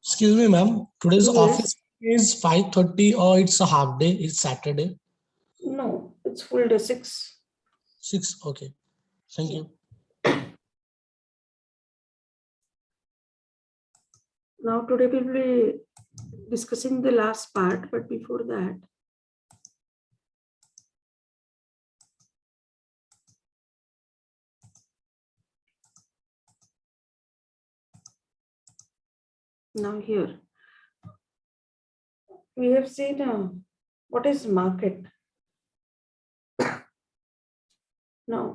Excuse me, ma'am. Today's Yes. office is 5:30 or it's a half day? It's Saturday. No, it's full day 6. 6. Okay. Thank you. Now today we'll be discussing the last part, but before that, now here we have seen what is market. Now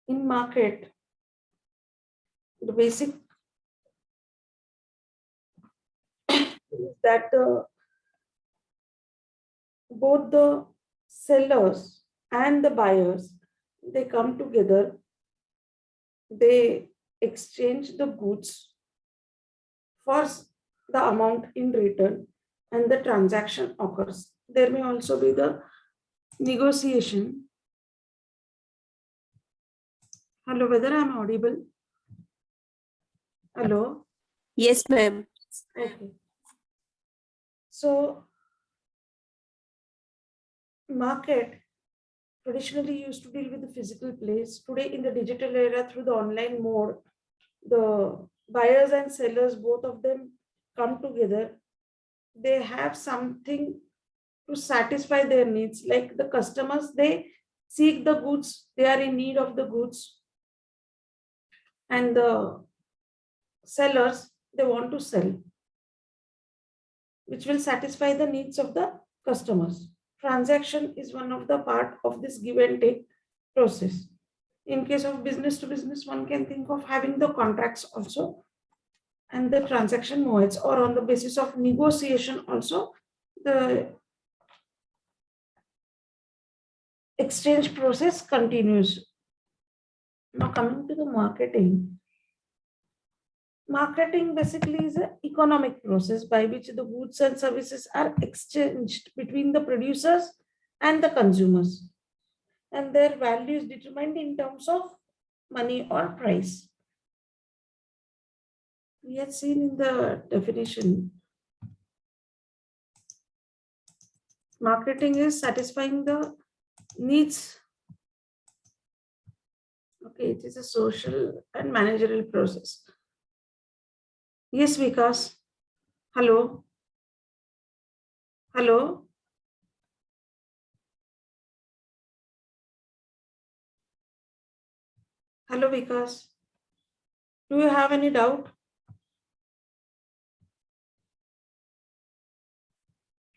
in market, the basic is that both the sellers and the buyers, they come together, they exchange the goods for the amount in return, and the transaction occurs. There may also be the negotiation. Hello, whether I'm audible? Hello? Yes, ma'am. Okay. So, market traditionally used to deal with the physical place. Today, in the digital era, through the online mode, the buyers and sellers, both of them come together. They have something to satisfy their needs. Like the customers, they seek the goods, they are in need of the goods, and the sellers, they want to sell, which will satisfy the needs of the customers. Transaction is one of the part of this give and take process. In case of business to business, one can think of having the contracts also, and the transaction modes, or on the basis of negotiation also, the exchange process continues. Now coming to the marketing. Marketing basically is an economic process by which the goods and services are exchanged between the producers and the consumers, and their value is determined in terms of money or price. We have seen in the definition, marketing is satisfying the needs. Okay, it is a social and managerial process. Yes, Vikas. Hello. Hello. Hello, Vikas. Do you have any doubt?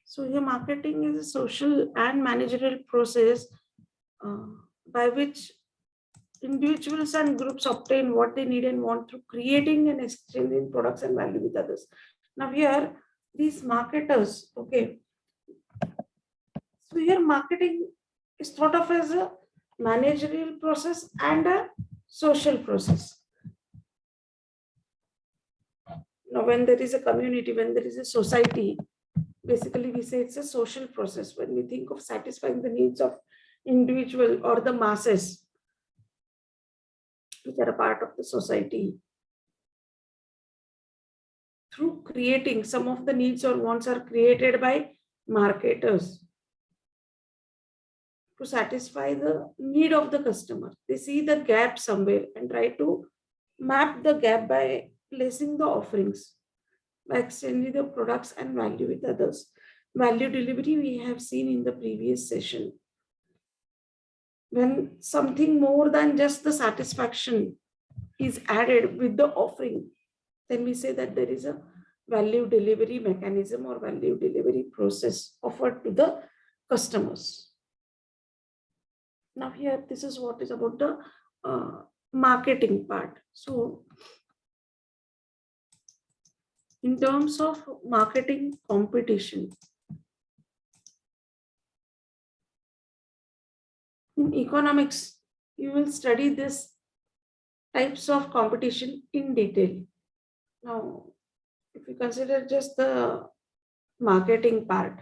So your marketing is a social and managerial process by which individuals and groups obtain what they need and want through creating and exchanging products and value with others. Now here, these marketers, okay. So here marketing is thought of as a managerial process and a social process. Now when there is a community, when there is a society, basically we say it's a social process. When we think of satisfying the needs of individual or the masses, which are a part of the society, through creating some of the needs or wants are created by marketers to satisfy the need of the customer. They see the gap somewhere and try to map the gap by placing the offerings, by exchanging the products and value with others. Value delivery we have seen in the previous session. When something more than just the satisfaction is added with the offering, then we say that there is a value delivery mechanism or value delivery process offered to the customers. Now here, this is what is about the marketing part. So in terms of marketing competition, in economics, you will study this types of competition in detail. Now, if you consider just the marketing part,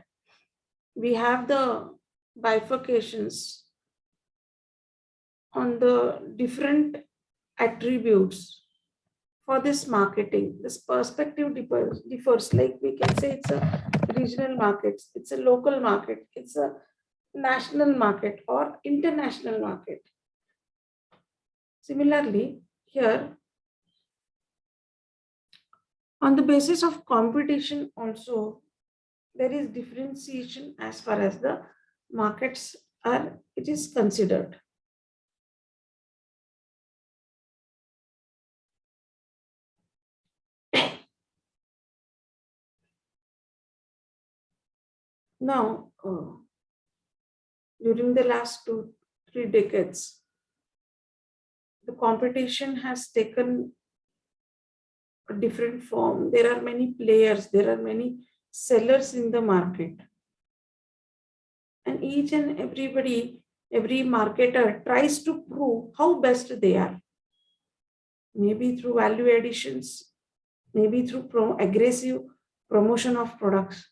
we have the bifurcations on the different attributes for this marketing. This perspective differs. Like we can say it's a regional market, it's a local market, it's a national market or international market. Similarly, here on the basis of competition also, there is differentiation as far as the markets are, it is considered. Now, during the last 2-3 decades, the competition has taken a different form. There are many players, there are many sellers in the market. And each and everybody, every marketer tries to prove how best they are. Maybe through value additions, maybe through aggressive promotion of products.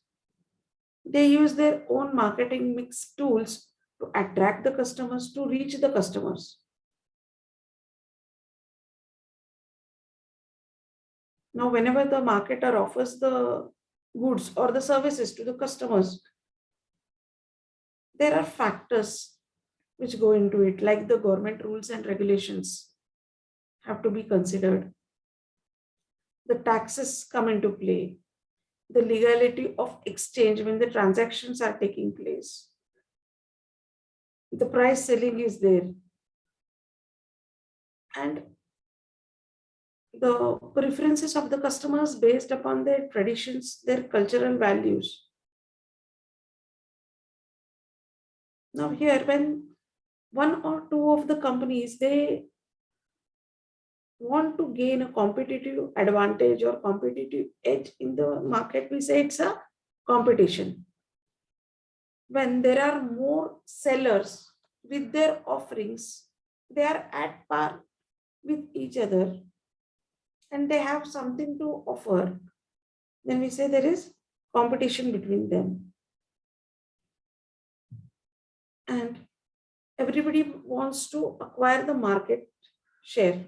They use their own marketing mix tools to attract the customers, to reach the customers. Now, whenever the marketer offers the goods or the services to the customers, there are factors which go into it, like the government rules and regulations have to be considered. The taxes come into play, the legality of exchange when the transactions are taking place. The price selling is there. And the preferences of the customers based upon their traditions, their cultural values. Now here, when one or two of the companies, they want to gain a competitive advantage or competitive edge in the market, we say it's a competition. When there are more sellers with their offerings, they are at par with each other and they have something to offer, then we say there is competition between them. And everybody wants to acquire the market share.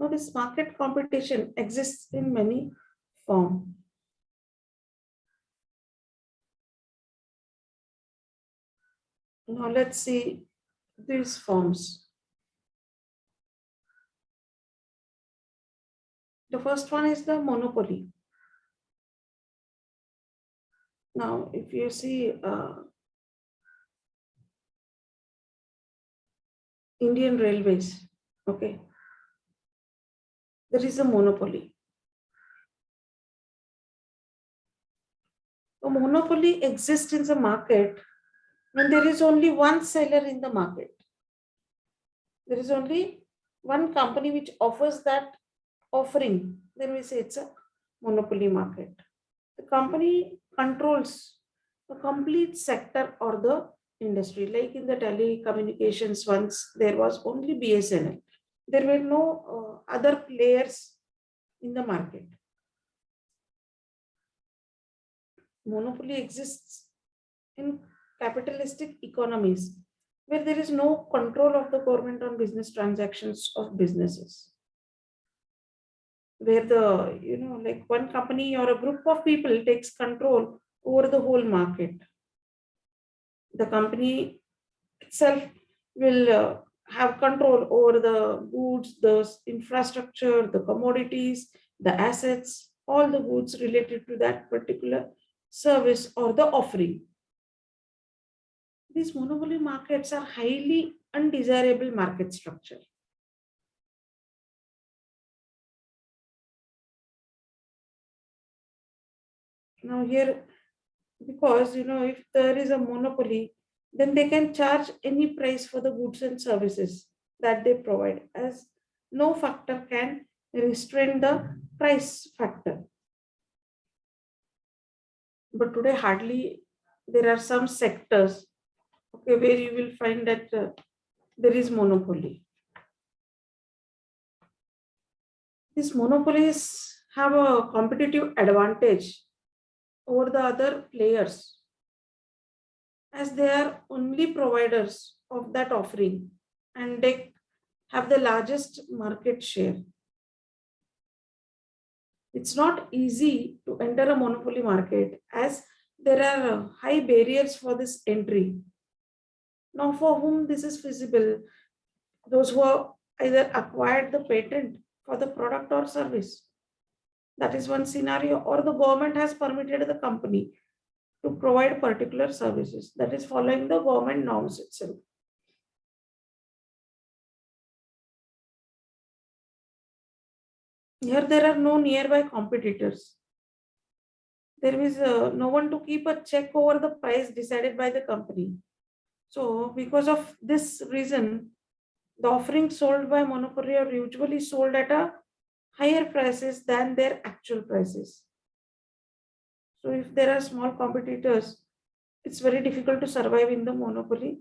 Now, this market competition exists in many forms. Now, let's see these forms. The first one is the monopoly. Now, if you see Indian Railways, okay, there is a monopoly. A monopoly exists in the market when there is only one seller in the market. There is only one company which offers that offering, then we say it's a monopoly market. The company controls a complete sector or the industry. Like in the telecommunications, once there was only BSNL. There were no other players in the market. Monopoly exists in capitalistic economies where there is no control of the government on business transactions of businesses. Where the, like one company or a group of people takes control over the whole market. The company itself will have control over the goods, the infrastructure, the commodities, the assets, all the goods related to that particular service or the offering. These monopoly markets are highly undesirable market structure. Now here, because if there is a monopoly, then they can charge any price for the goods and services that they provide, as no factor can restrain the price factor. But today hardly there are some sectors, okay, where you will find that there is monopoly. These monopolies have a competitive advantage over the other players. as they are only providers of that offering and they have the largest market share. It's not easy to enter a monopoly market as there are high barriers for this entry. Now, for whom this is feasible, those who have either acquired the patent for the product or service. That is one scenario, or the government has permitted the company to provide particular services, that is following the government norms itself. Here there are no nearby competitors. There is no one to keep a check over the price decided by the company. So because of this reason, the offerings sold by monopoly are usually sold at a higher prices than their actual prices. So if there are small competitors, it's very difficult to survive in the monopoly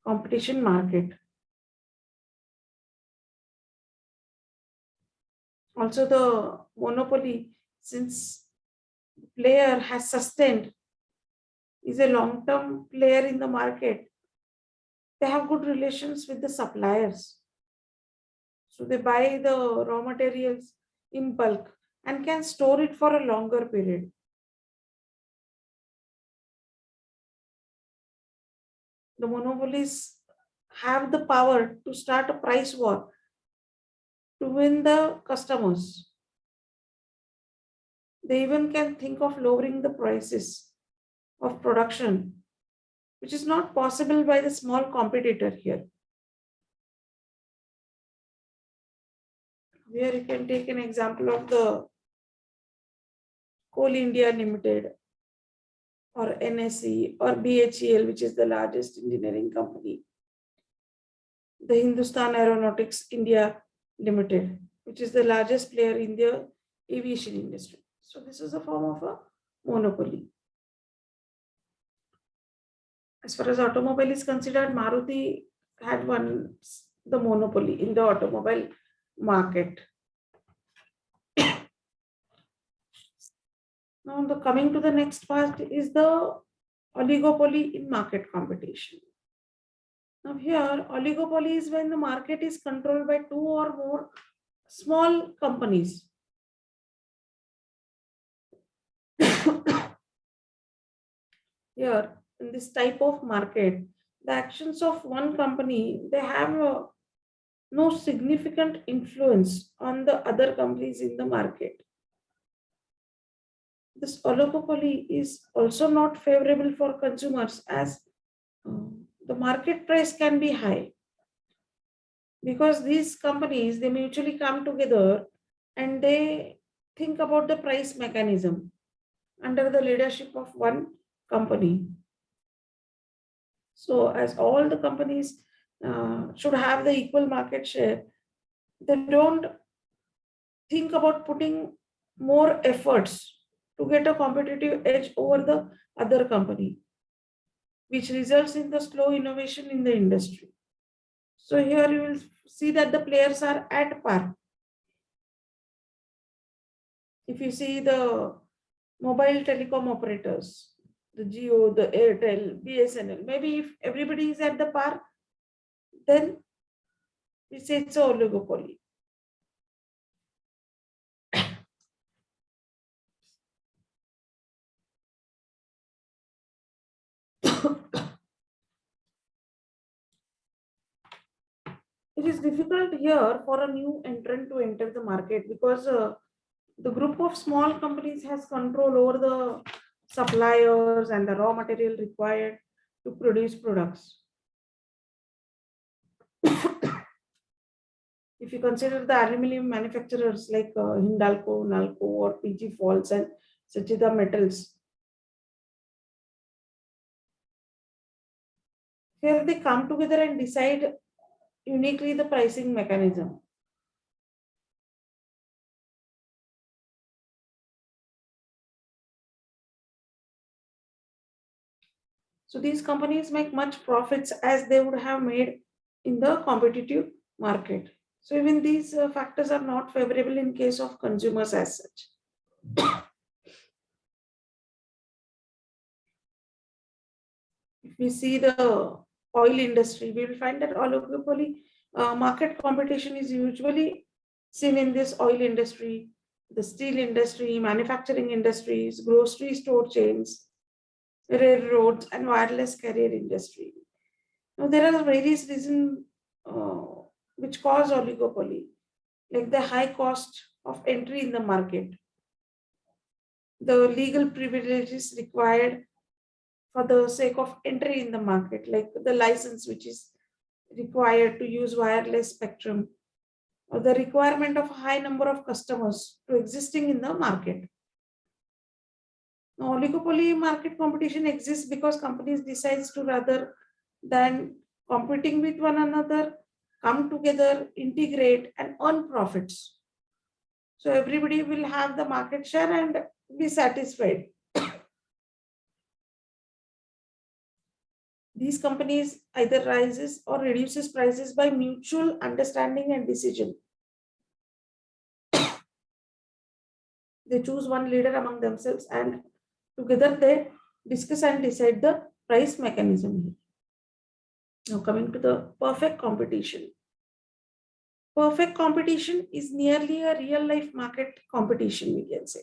competition market. Also, the monopoly, since the player has sustained, is a long-term player in the market, they have good relations with the suppliers. So they buy the raw materials in bulk and can store it for a longer period. The monopolies have the power to start a price war to win the customers. They even can think of lowering the prices of production, which is not possible by the small competitor here. Here you can take an example of the Coal India Limited or NSE or BHEL, which is the largest engineering company. The Hindustan Aeronautics India Limited, which is the largest player in the aviation industry. So this is a form of a monopoly. As far as automobile is considered, Maruti had won the monopoly in the automobile market. Now, coming to the next part is the oligopoly in market competition. Now, here, oligopoly is when the market is controlled by two or more small companies. Here, in this type of market, the actions of one company, they have no significant influence on the other companies in the market. This oligopoly is also not favorable for consumers as the market price can be high because these companies, they mutually come together and they think about the price mechanism under the leadership of one company. So as all the companies should have the equal market share, they don't think about putting more efforts to get a competitive edge over the other company, which results in the slow innovation in the industry. So here you will see that the players are at par. If you see the mobile telecom operators, the Jio, the Airtel, BSNL, maybe if everybody is at the par, then we say it's a oligopoly. It is difficult here for a new entrant to enter the market because the group of small companies has control over the suppliers and the raw material required to produce products. If you consider the aluminum manufacturers like Hindalco, Nalco, or PG Falls and Sachita Metals, here they come together and decide uniquely the pricing mechanism. So these companies make much profits as they would have made in the competitive market. So even these factors are not favorable in case of consumers as such. if we see the oil industry, we will find that oligopoly market competition is usually seen in this oil industry, the steel industry, manufacturing industries, grocery store chains, railroads, and wireless carrier industry. Now, there are various reasons which cause oligopoly, like the high cost of entry in the market, the legal privileges required for the sake of entry in the market, like the license which is required to use wireless spectrum, or the requirement of a high number of customers to existing in the market. Now, oligopoly market competition exists because companies decide to, rather than competing with one another, come together, integrate, and earn profits. So everybody will have the market share and be satisfied. These companies either rises or reduces prices by mutual understanding and decision. They choose one leader among themselves and together they discuss and decide the price mechanism. Now coming to the perfect competition. Perfect competition is nearly a real life market competition, we can say.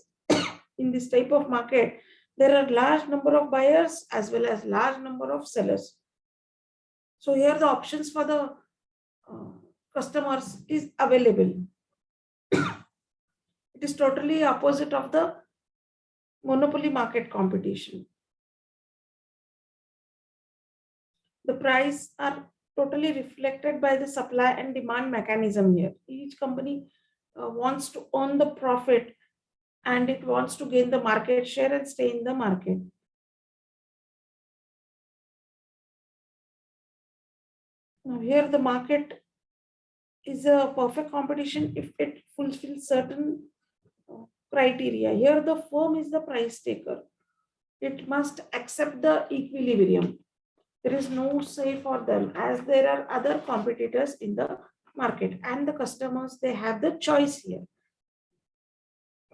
In this type of market, there are large number of buyers as well as large number of sellers. So here the options for the customers is available. It is totally opposite of the monopoly market competition. The price are totally reflected by the supply and demand mechanism here. Each company wants to earn the profit and it wants to gain the market share and stay in the market. Now here the market is a perfect competition if it fulfills certain criteria. Here the firm is the price taker. It must accept the equilibrium. There is no say for them as there are other competitors in the market and the customers, they have the choice here.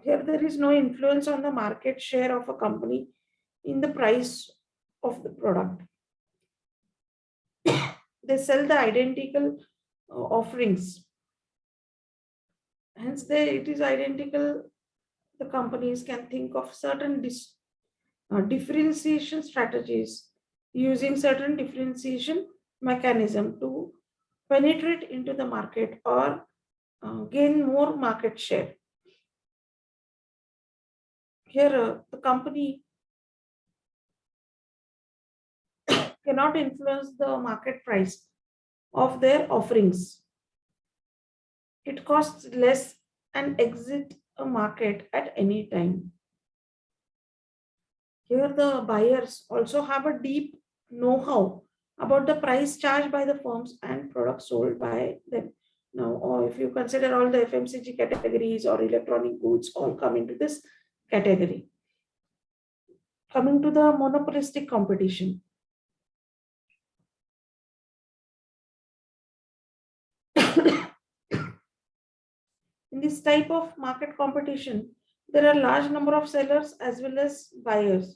Here there is no influence on the market share of a company in the price of the product. They sell the identical offerings. Hence, it is identical. The companies can think of certain differentiation strategies using certain differentiation mechanism to penetrate into the market or gain more market share. Here, the company cannot influence the market price of their offerings. It costs less and exit a market at any time. Here the buyers also have a deep know-how about the price charged by the firms and products sold by them. Now, or if you consider all the FMCG categories or electronic goods, all come into this category. Coming to the monopolistic competition. In this type of market competition, there are large number of sellers as well as buyers.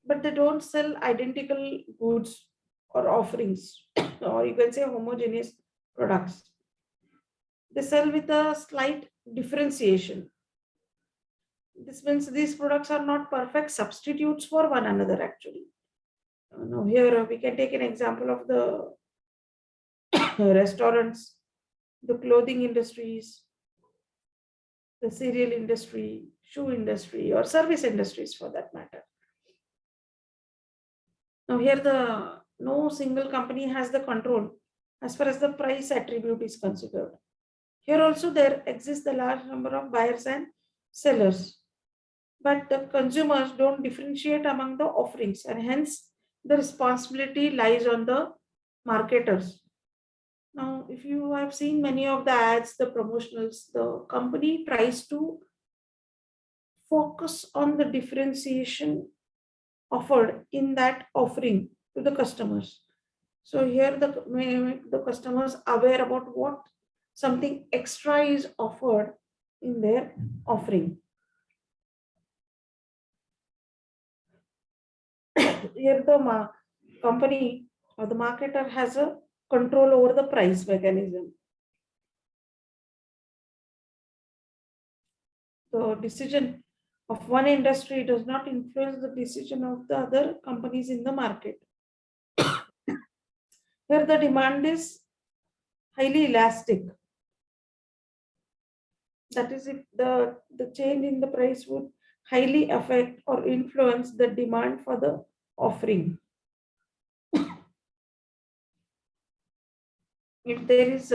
But they don't sell identical goods or offerings, or you can say homogeneous products. They sell with a slight differentiation. This means these products are not perfect substitutes for one another actually. Now here we can take an example of the restaurants, the clothing industries, the cereal industry, shoe industry, or service industries for that matter. Now here no single company has the control as far as the price attribute is considered. Here also there exists a large number of buyers and sellers, but the consumers don't differentiate among the offerings and hence the responsibility lies on the marketers. Now, if you have seen many of the ads, the promotionals, the company tries to focus on the differentiation offered in that offering to the customers. So here the customers are aware about what something extra is offered in their offering. Here the company or the marketer has a control over the price mechanism. The decision of one industry does not influence the decision of the other companies in the market. Here the demand is highly elastic. That is, if the change in the price would highly affect or influence the demand for the offering. If there is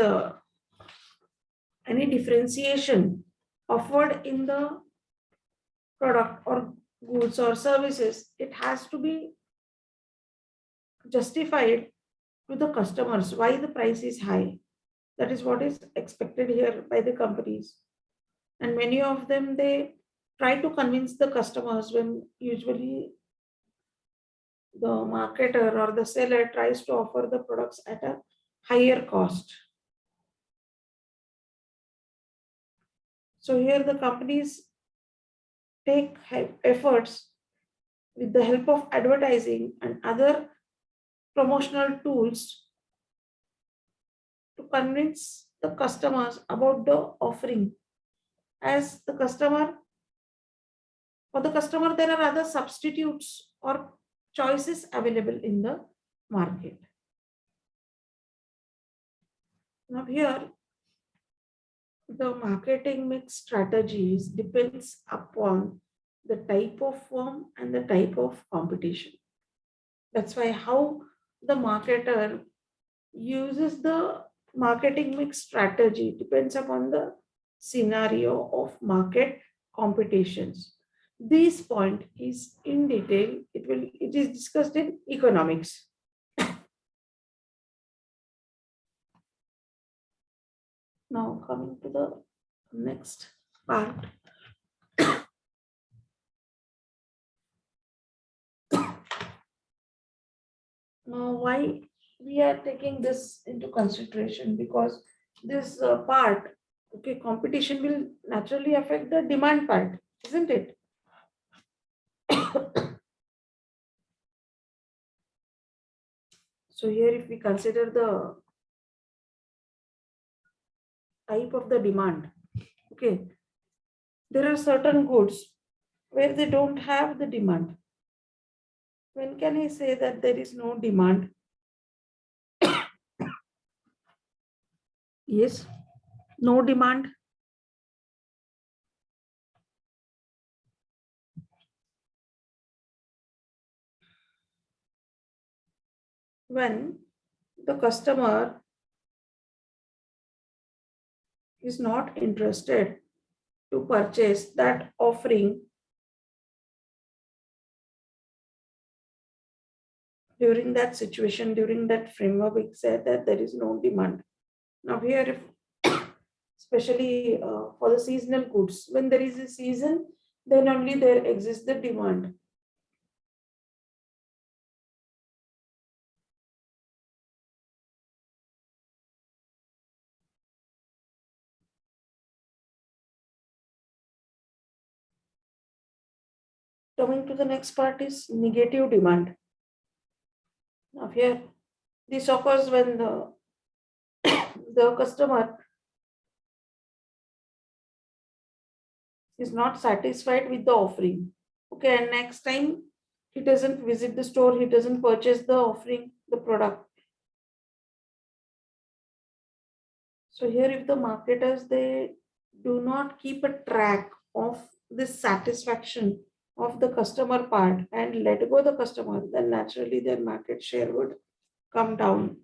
any differentiation offered in the product or goods or services, it has to be justified to the customers why the price is high. That is what is expected here by the companies. And many of them, they try to convince the customers when usually the marketer or the seller tries to offer the products at a higher cost. So here the companies take efforts with the help of advertising and other promotional tools to convince the customers about the offering. As the customer, for the customer, there are other substitutes or choices available in the market. Now here, the marketing mix strategies depends upon the type of firm and the type of competition. That's why how the marketer uses the marketing mix strategy depends upon the scenario of market competitions. This point is in detail, it is discussed in economics. Now coming to the next part. Now, why we are taking this into consideration? Because this part, okay, competition will naturally affect the demand part, isn't it? So here, if we consider the type of the demand, okay, there are certain goods where they don't have the demand. When can I say that there is no demand? Yes, no demand. When the customer is not interested to purchase that offering during that situation, during that framework, we said that there is no demand. Now here, if, especially for the seasonal goods, when there is a season, then only there exists the demand. Coming to the next part is negative demand. Now here, this occurs when the customer is not satisfied with the offering. Okay, and next time he doesn't visit the store, he doesn't purchase the offering, the product. So here, if the marketers, they do not keep a track of this satisfaction of the customer part and let go the customer, then naturally their market share would come down.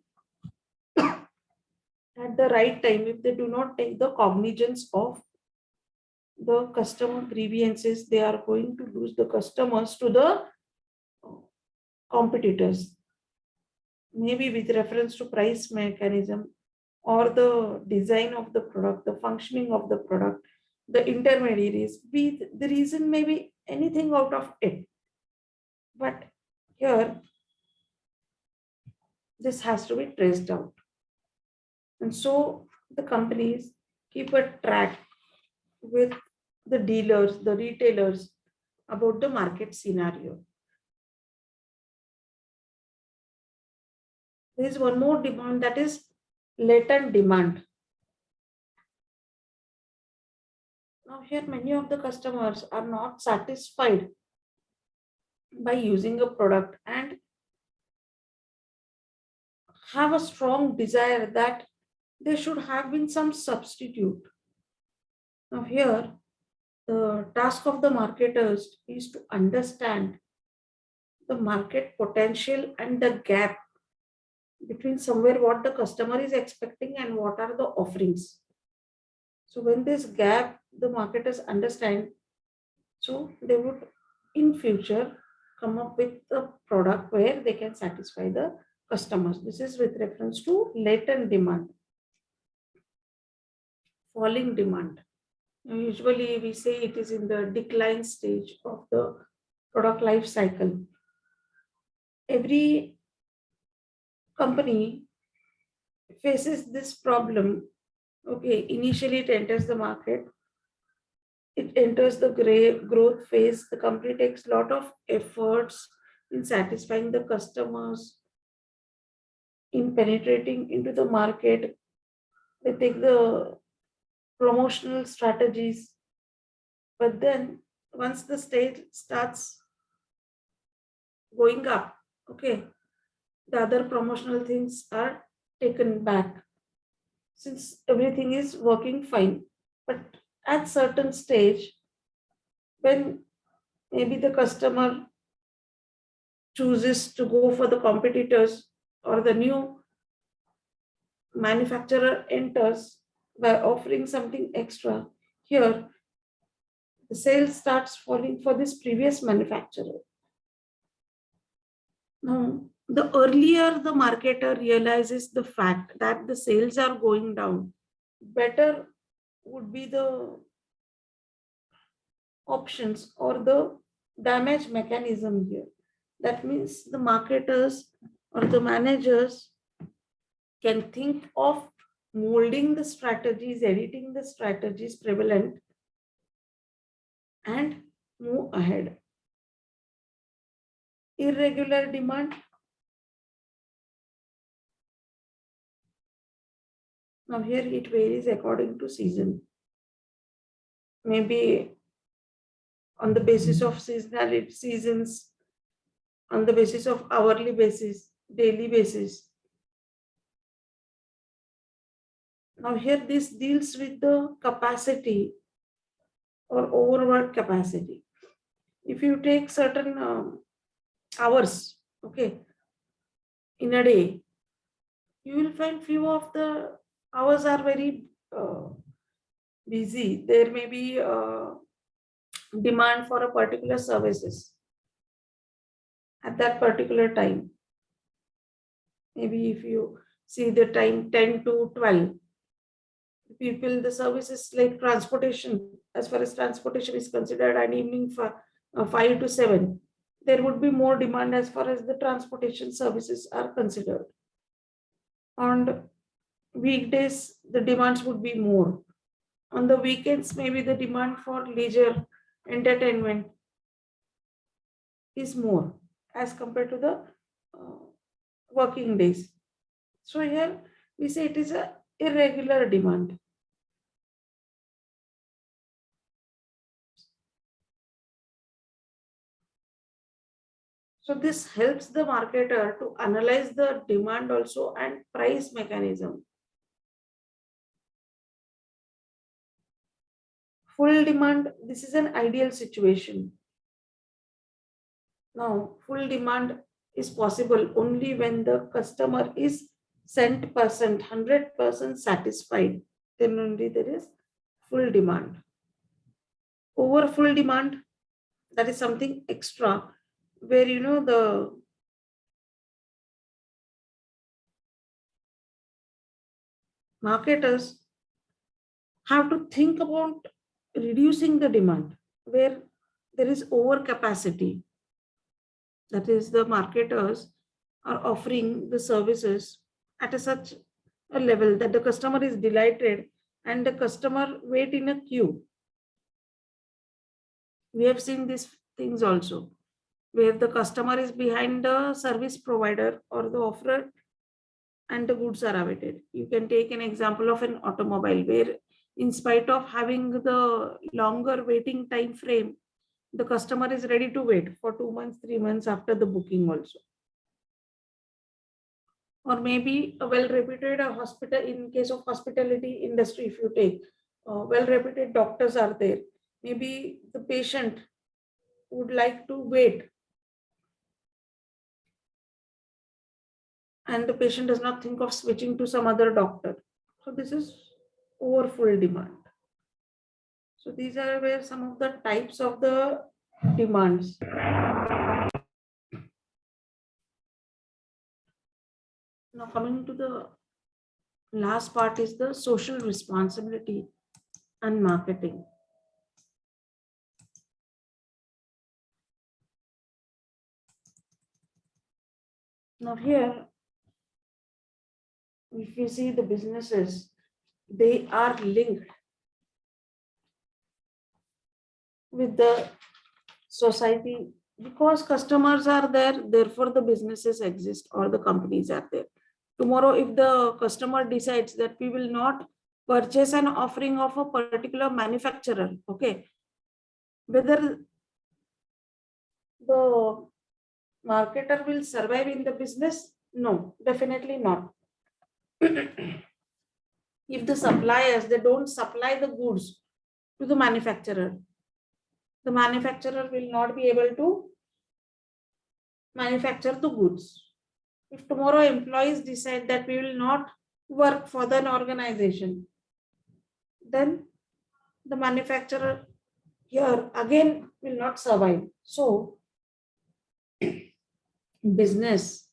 At the right time, if they do not take the cognizance of the customer grievances, they are going to lose the customers to the competitors. Maybe with reference to price mechanism or the design of the product, the functioning of the product, the intermediaries, the reason may be anything out of it. But here, this has to be traced out. And so the companies keep a track with the dealers, the retailers about the market scenario. There is one more demand, that is latent demand. Now here many of the customers are not satisfied by using a product and have a strong desire that there should have been some substitute. Now here the task of the marketers is to understand the market potential and the gap between somewhere what the customer is expecting and what are the offerings. So when this gap the marketers understand, so they would in future come up with a product where they can satisfy the customers. This is with reference to latent demand. Falling demand. Usually we say it is in the decline stage of the product life cycle. Every company faces this problem. Okay, initially it enters the market, it enters the growth phase. The company takes a lot of efforts in satisfying the customers, in penetrating into the market. They take the promotional strategies, but then once the stage starts going up, okay, the other promotional things are taken back since everything is working fine. But at certain stage, when maybe the customer chooses to go for the competitors or the new manufacturer enters by offering something extra, here the sales starts falling for this previous manufacturer. Now, the earlier the marketer realizes the fact that the sales are going down, better would be the options or the damage mechanism here. That means the marketers or the managers can think of molding the strategies, editing the strategies prevalent, and move ahead. Irregular demand. Now here it varies according to season. Maybe on the basis of seasonality, seasons, on the basis of hourly basis, daily basis. Now here this deals with the capacity or overwork capacity. If you take certain hours, okay, in a day, you will find few of the hours are very busy. There may be demand for a particular services at that particular time. Maybe if you see the time 10 to 12, people, the services like transportation, as far as transportation is considered, an evening for 5 to 7, there would be more demand as far as the transportation services are considered. On weekdays, the demands would be more. On the weekends, maybe the demand for leisure, entertainment is more as compared to the working days. So here we say it is a irregular demand. So this helps the marketer to analyze the demand also and price mechanism. Full demand, this is an ideal situation. Now, full demand is possible only when the customer is 100% satisfied. Then only there is full demand. Over full demand, that is something extra, where the marketers have to think about reducing the demand where there is overcapacity. That is, the marketers are offering the services at such a level that the customer is delighted and the customer wait in a queue. We have seen these things also, where the customer is behind the service provider or the offerer and the goods are awaited. You can take an example of an automobile where, in spite of having the longer waiting time frame, the customer is ready to wait for 2 months, 3 months after the booking also. Or maybe a well-reputed hospital, in case of hospitality industry, if you take well-reputed doctors are there, maybe the patient would like to wait and the patient does not think of switching to some other doctor. So this is over full demand. So these are where some of the types of the demands. Now coming to the last part is the social responsibility and marketing. Now here, if you see the businesses, they are linked with the society because customers are there, therefore the businesses exist or the companies are there. Tomorrow, if the customer decides that we will not purchase an offering of a particular manufacturer, okay, whether the marketer will survive in the business? No, definitely not. If the suppliers, they don't supply the goods to the manufacturer will not be able to manufacture the goods. If tomorrow employees decide that we will not work for an organization, then the manufacturer here again will not survive. So business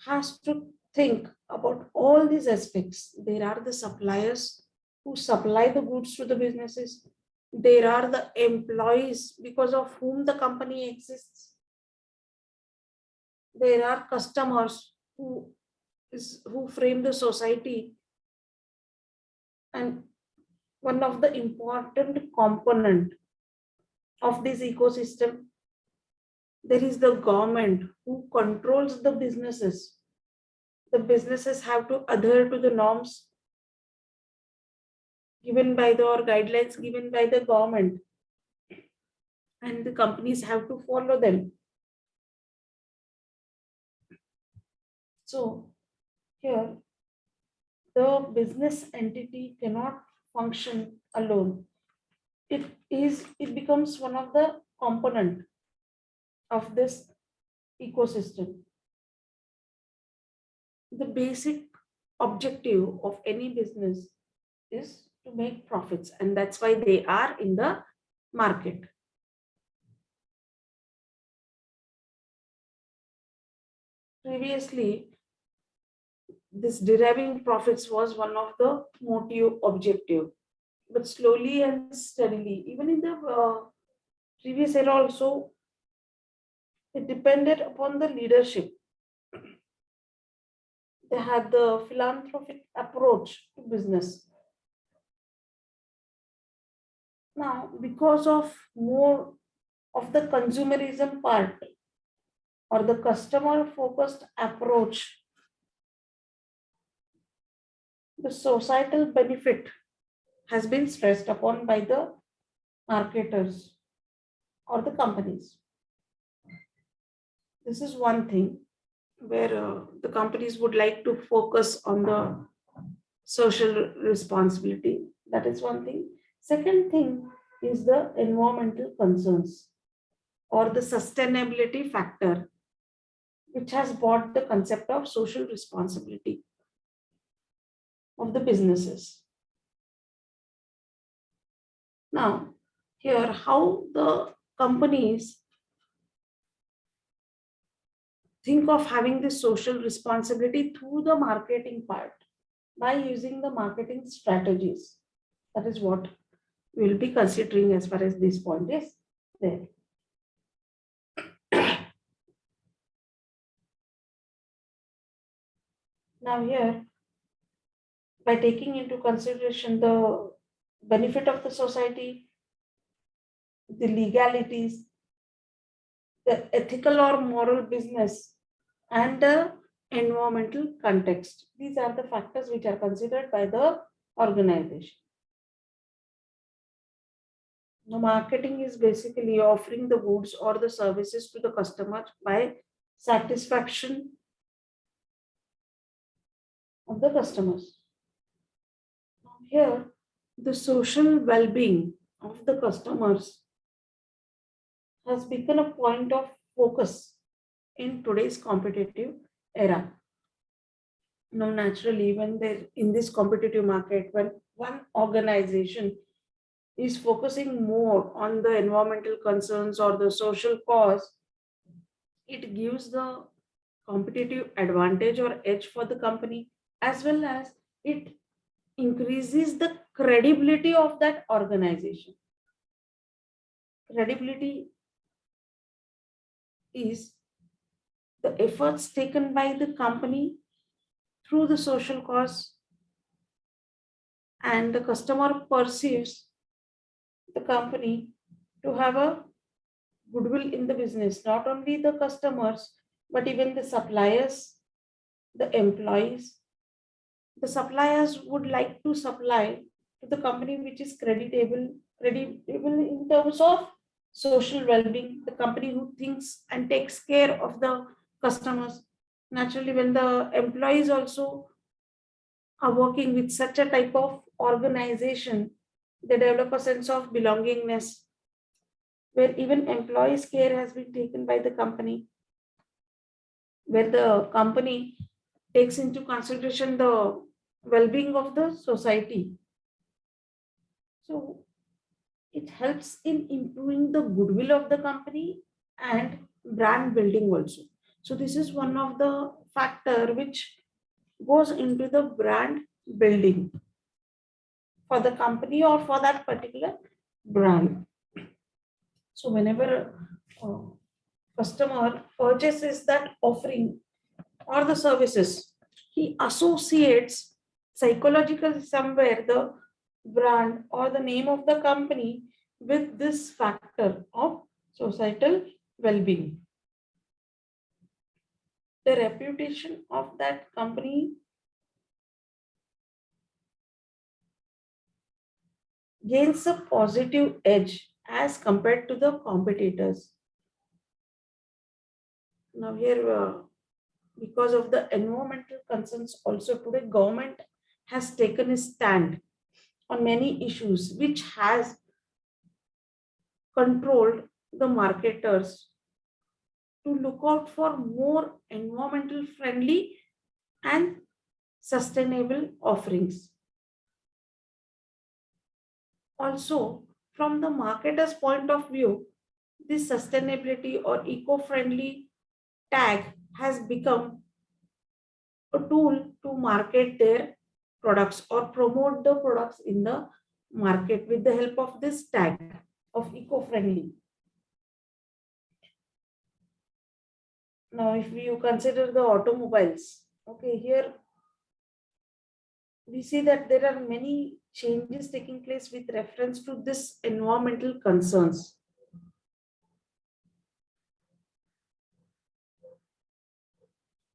has to think about all these aspects. There are the suppliers who supply the goods to the businesses. There are the employees because of whom the company exists. There are customers who frame the society. And one of the important component of this ecosystem, there is the government who controls the businesses. The businesses have to adhere to the norms given by or guidelines given by the government, and the companies have to follow them. So here, the business entity cannot function alone. It becomes one of the component of this ecosystem. The basic objective of any business is to make profits, and that's why they are in the market. Previously, this deriving profits was one of the motive objective, but slowly and steadily, even in the previous era also, it depended upon the leadership. They had the philanthropic approach to business. Now, because of more of the consumerism part or the customer focused approach, the societal benefit has been stressed upon by the marketers or the companies. This is one thing where the companies would like to focus on the social responsibility. That is one thing. Second thing is the environmental concerns or the sustainability factor, which has brought the concept of social responsibility of the businesses. Now, here, how the companies think of having this social responsibility through the marketing part by using the marketing strategies. That is what we will be considering as far as this point is there. Now here, by taking into consideration the benefit of the society, the legalities, the ethical or moral business, and the environmental context. These are the factors which are considered by the organization. Now, marketing is basically offering the goods or the services to the customer by satisfaction of the customers. Now, here, the social well-being of the customers has become a point of focus in today's competitive era. Now, naturally, when they're in this competitive market, when one organization is focusing more on the environmental concerns or the social cause, it gives the competitive advantage or edge for the company, as well as it increases the credibility of that organization. Credibility is the efforts taken by the company through the social cause, and the customer perceives the company to have a goodwill in the business. Not only the customers, but even the suppliers, the employees. The suppliers would like to supply to the company which is creditable in terms of social well-being, the company who thinks and takes care of the customers. Naturally, when the employees also are working with such a type of organization, they develop a sense of belongingness, where even employees' care has been taken by the company, where the company takes into consideration the well-being of the society. So it helps in improving the goodwill of the company and brand building also. So this is one of the factor which goes into the brand building for the company or for that particular brand. So whenever customer purchases that offering or the services, he associates psychologically somewhere the brand or the name of the company with this factor of societal well-being. The reputation of that company gains a positive edge as compared to the competitors. Now here, because of the environmental concerns also today, government has taken a stand on many issues which has controlled the marketers to look out for more environmental friendly and sustainable offerings. Also, from the marketer's point of view, this sustainability or eco-friendly tag has become a tool to market their products or promote the products in the market with the help of this tag of eco-friendly. Now, if you consider the automobiles, okay, here we see that there are many changes taking place with reference to this environmental concerns.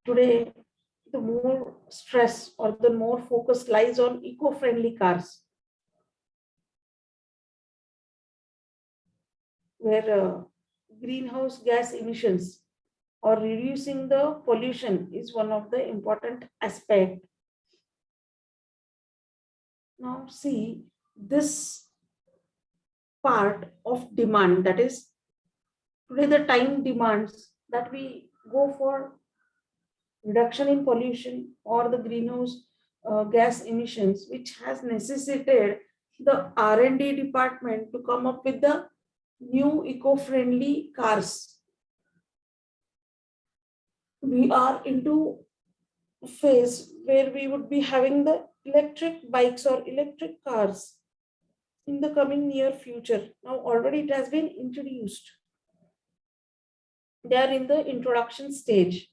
Today, the more stress or the more focus lies on eco-friendly cars, where greenhouse gas emissions or reducing the pollution is one of the important aspects. Now see this part of demand, that is today the time demands that we go for reduction in pollution or the greenhouse gas emissions, which has necessitated the R&D department to come up with the new eco-friendly cars. We are into a phase where we would be having the electric bikes or electric cars in the coming near future. Now already it has been introduced. They are in the introduction stage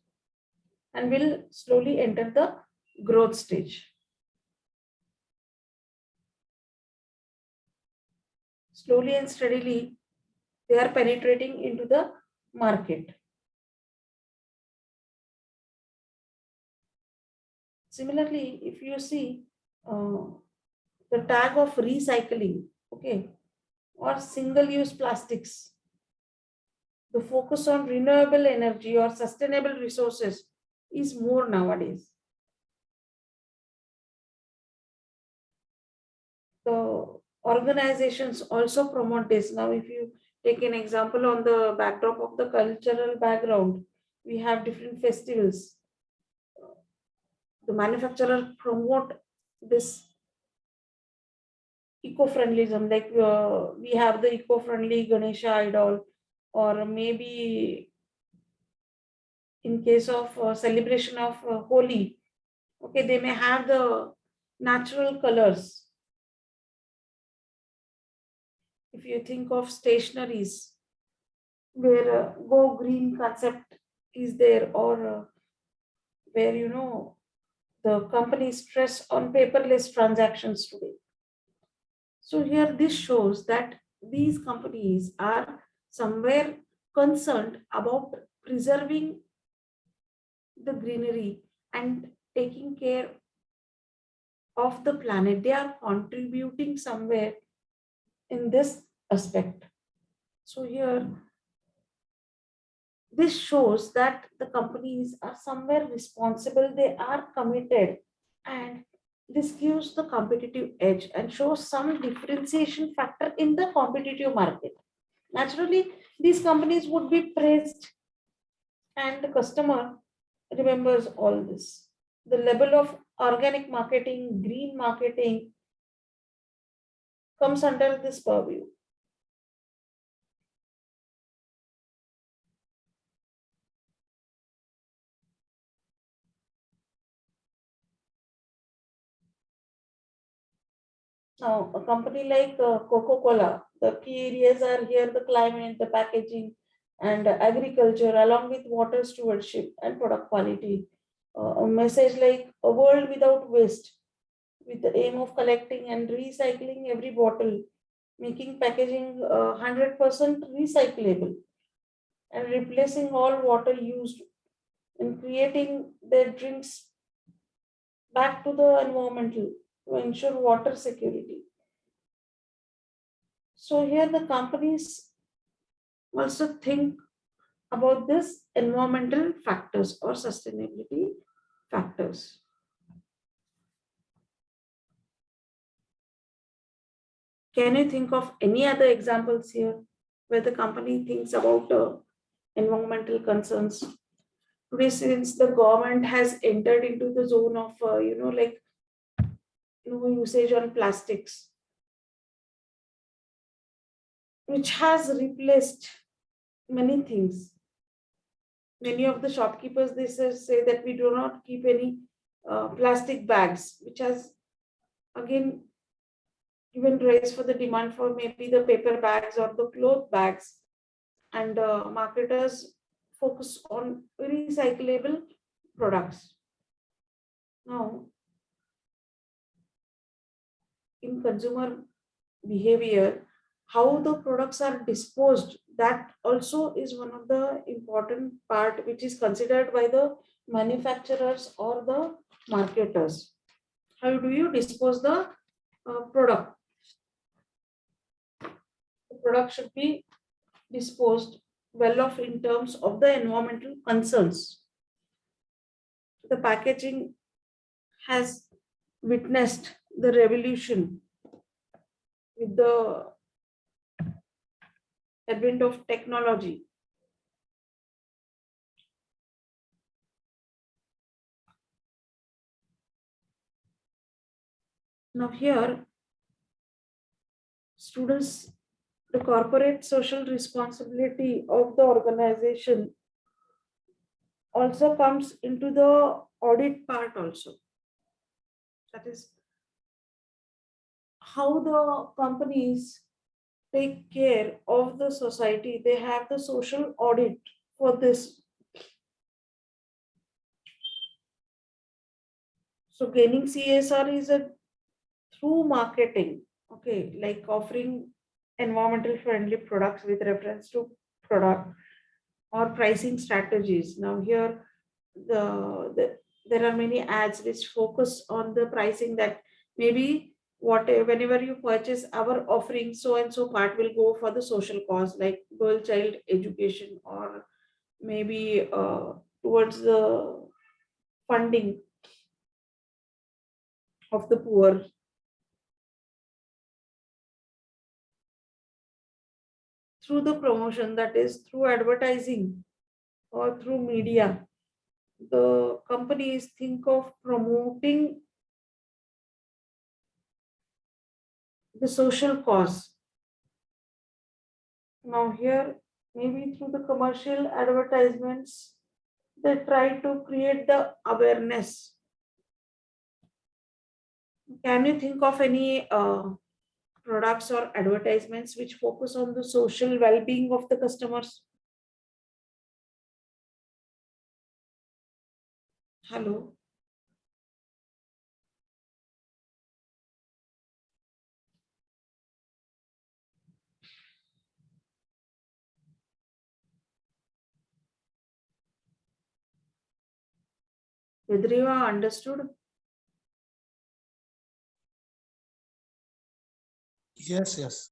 and will slowly enter the growth stage. Slowly and steadily, they are penetrating into the market. Similarly, if you see the tag of recycling, okay, or single-use plastics, the focus on renewable energy or sustainable resources is more nowadays. The organizations also promote this. Now, if you take an example on the backdrop of the cultural background, we have different festivals. The manufacturer promote this eco-friendlyism, like we have the eco-friendly Ganesha idol, or maybe in case of celebration of Holi, okay, they may have the natural colors. If you think of stationaries, where go green concept is there, or where the companies stress on paperless transactions today. So here this shows that these companies are somewhere concerned about preserving the greenery and taking care of the planet. They are contributing somewhere in this aspect. So here this shows that the companies are somewhere responsible, they are committed, and this gives the competitive edge and shows some differentiation factor in the competitive market. Naturally, these companies would be praised, and the customer remembers all this. The level of organic marketing, green marketing comes under this purview. Now, a company like Coca-Cola, the key areas are here the climate, the packaging, and agriculture, along with water stewardship and product quality. A message like a world without waste, with the aim of collecting and recycling every bottle, making packaging 100% recyclable, and replacing all water used in creating their drinks back to the environmental to ensure water security. So here the companies also think about this environmental factors or sustainability factors. Can you think of any other examples here where the company thinks about environmental concerns? Today, since the government has entered into the zone of, like no usage on plastics, which has replaced many things. Many of the shopkeepers, they say that we do not keep any plastic bags, which has again given rise for the demand for maybe the paper bags or the cloth bags, and marketers focus on recyclable products. Now, in consumer behavior, how the products are disposed, that also is one of the important part which is considered by the manufacturers or the marketers. How do you dispose the product? The product should be disposed well off in terms of the environmental concerns. The packaging has witnessed the revolution with the advent of technology. Now here, students, the corporate social responsibility of the organization also comes into the audit part also. That is how the companies take care of the society. They have the social audit for this. So gaining CSR is a through marketing, okay, like offering environmental friendly products with reference to product or pricing strategies. Now here the there are many ads which focus on the pricing, that maybe whenever you purchase our offering, so and so part will go for the social cause like girl child education, or maybe towards the funding of the poor. Through the promotion, that is through advertising or through media, the companies think of promoting the social cause. Now here, maybe through the commercial advertisements, they try to create the awareness. Can you think of any products or advertisements which focus on the social well-being of the customers? Hello. Whether you are understood? Yes, yes.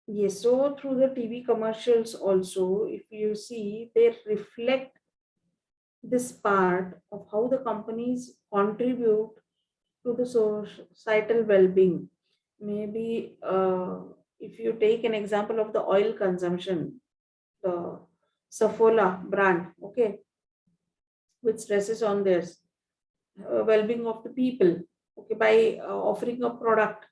Yes, so through the TV commercials also, if you see, they reflect this part of how the companies contribute to the societal well-being. Maybe if you take an example of the oil consumption, the Saffola brand, okay, which stresses on this well-being of the people, okay, by offering a product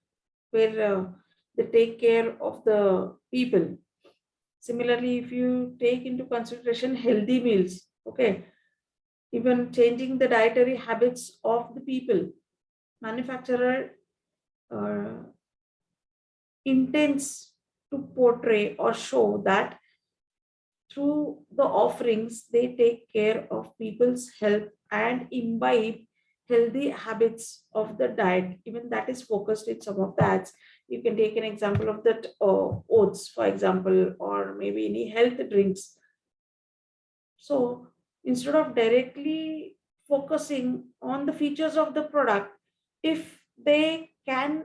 where they take care of the people. Similarly, if you take into consideration healthy meals, okay, even changing the dietary habits of the people, manufacturer uh, intends to portray or show that through the offerings they take care of people's health and imbibe healthy habits of the diet. Even that is focused in some of the ads. You can take an example of that oats, for example, or maybe any health drinks. So instead of directly focusing on the features of the product, if they can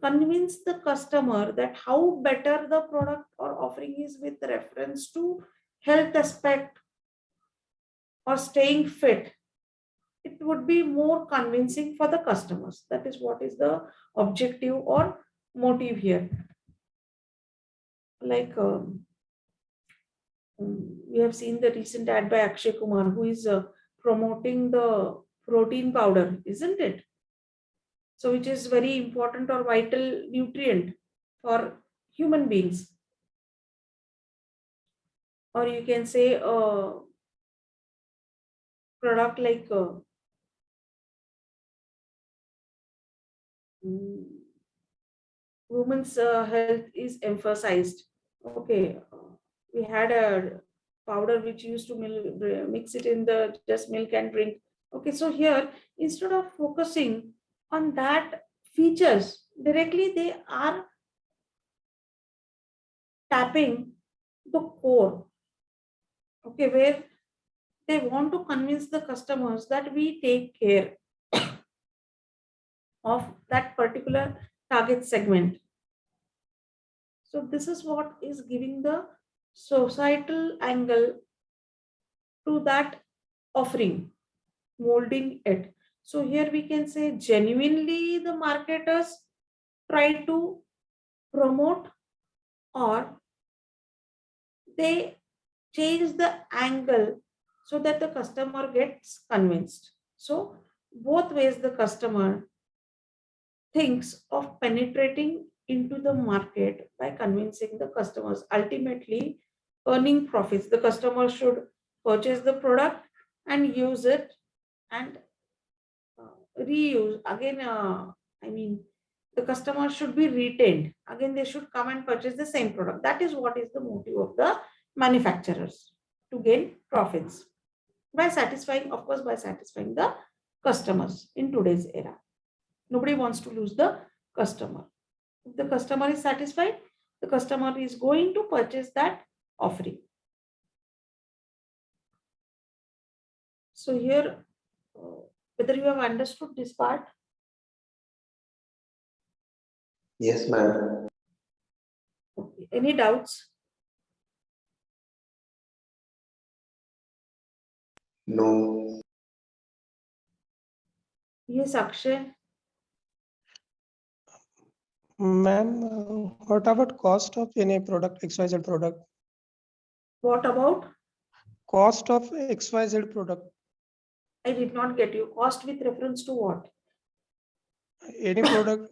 convince the customer that how better the product or offering is with reference to health aspect or staying fit, it would be more convincing for the customers. That is what is the objective or motive here. Like we have seen the recent ad by Akshay Kumar, who is promoting the protein powder, isn't it? So, which is very important or vital nutrient for human beings. Or you can say a product like mm, women's health is emphasized. Okay, we had a powder which used to mix it in the just milk and drink. Okay, so here instead of focusing on that features directly, they are tapping the core. Okay, where they want to convince the customers that we take care of that particular target segment. So this is what is giving the societal angle to that offering, molding it. So here we can say genuinely the marketers try to promote, or they change the angle so that the customer gets convinced. So both ways the customer thinks of penetrating into the market by convincing the customers, ultimately earning profits. The customer should purchase the product and use it and reuse again. I mean, the customer should be retained. Again, they should come and purchase the same product. That is what is the motive of the manufacturers, to gain profits by satisfying, of course, by satisfying the customers in today's era. Nobody wants to lose the customer. If the customer is satisfied, the customer is going to purchase that offering. So here Whether you have understood this part? Yes, ma'am. Okay. Any doubts? No. Yes, Akshay. Ma'am, what about cost of any product, XYZ product? What about? Cost of XYZ product, I did not get you. Cost with reference to what? any product,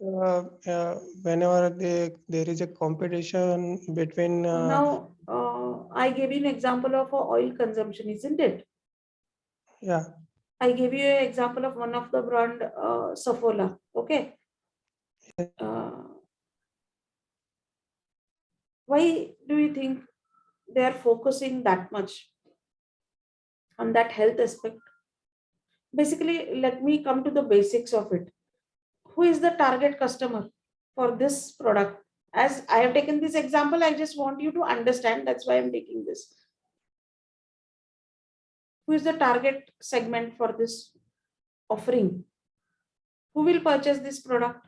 whenever there is a competition between, Now, I gave you an example of a oil consumption, isn't it? yeah, I gave you an example of one of the brand, Saffola. Okay. Why do you think they are focusing that much on that health aspect? Basically, let me come to the basics of it. Who is the target customer for this product? As I have taken this example, I just want you to understand. That's why I'm taking this. Who is the target segment for this offering? Who will purchase this product?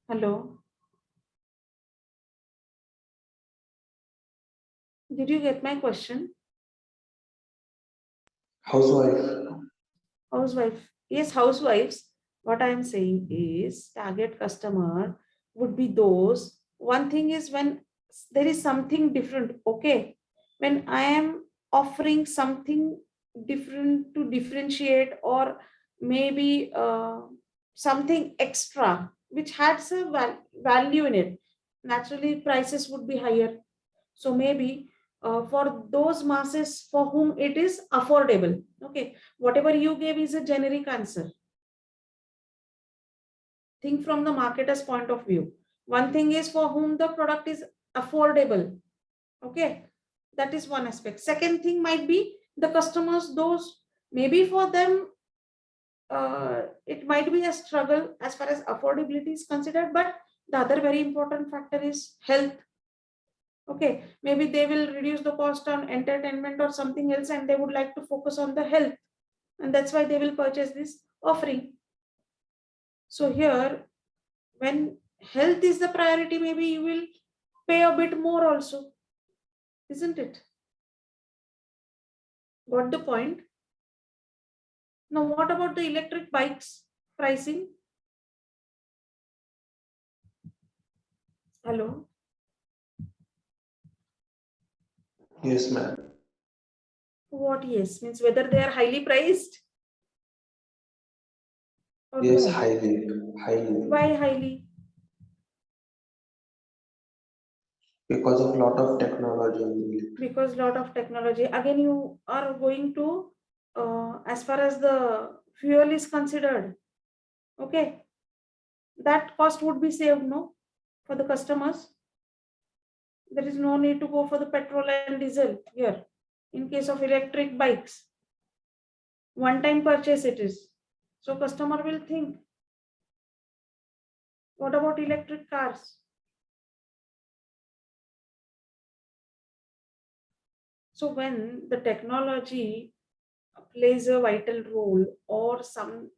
Hello? Did you get my question? Housewife. Housewife. Yes, housewives. What I am saying is target customer would be those. One thing is when there is something different. Okay. When I am offering something different to differentiate, or maybe something extra which has a value in it, naturally prices would be higher. So maybe for those masses for whom it is affordable. Okay, whatever you gave is a generic answer. Think from the marketer's point of view. One thing is for whom the product is affordable. Okay, that is one aspect. Second thing might be the customers, those maybe for them it might be a struggle as far as affordability is considered, but the other very important factor is health. Okay, maybe they will reduce the cost on entertainment or something else, and they would like to focus on the health, and that's why they will purchase this offering. So here, when health is the priority, maybe you will pay a bit more also, isn't it? Got the point? Now, what about the electric bikes pricing? Hello? Yes, ma'am. What yes means whether they are highly priced or Yes, no? highly. Why highly? Because of lot of technology. Because lot of technology. Again, you are going to, as far as the fuel is considered, okay, that cost would be saved, no, for the customers. There is no need to go for the petrol and diesel here. In case of electric bikes, one time purchase it is. So customer will think, what about electric cars? So when the technology plays a vital role, or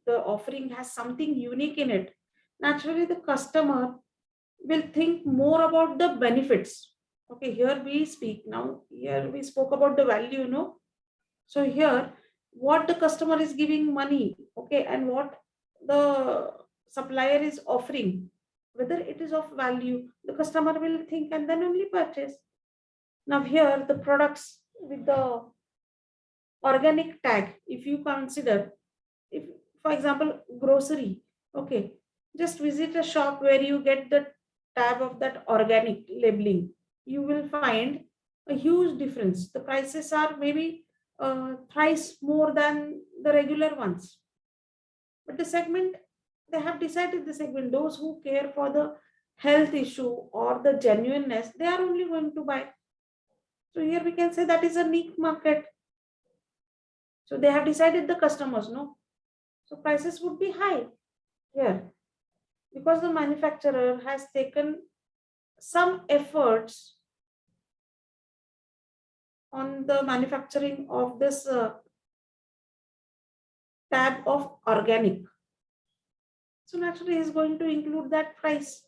the offering has something unique in it, naturally the customer will think more about the benefits. Okay, here we speak now. Here we spoke about the value, So here, what the customer is giving money, okay, and what the supplier is offering, whether it is of value, the customer will think and then only purchase. Now here, the products with the organic tag, if you consider, if for example grocery, okay, just visit a shop where you get the tab of that organic labeling, you will find a huge difference. The prices are maybe thrice more than the regular ones, but the segment, they have decided the segment, those who care for the health issue or the genuineness, they are only going to buy. So here we can say that is a niche market. So they have decided the customers, no, so prices would be high here, because the manufacturer has taken some efforts on the manufacturing of this tab of organic. So naturally is going to include that price.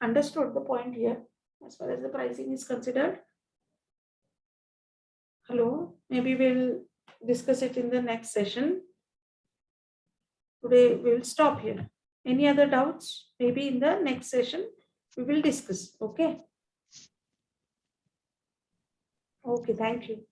Understood the point here as far as the pricing is considered? Hello, maybe we'll discuss it in the next session. Today we'll stop here. Any other doubts? Maybe in the next session we will discuss. Okay. Okay, thank you.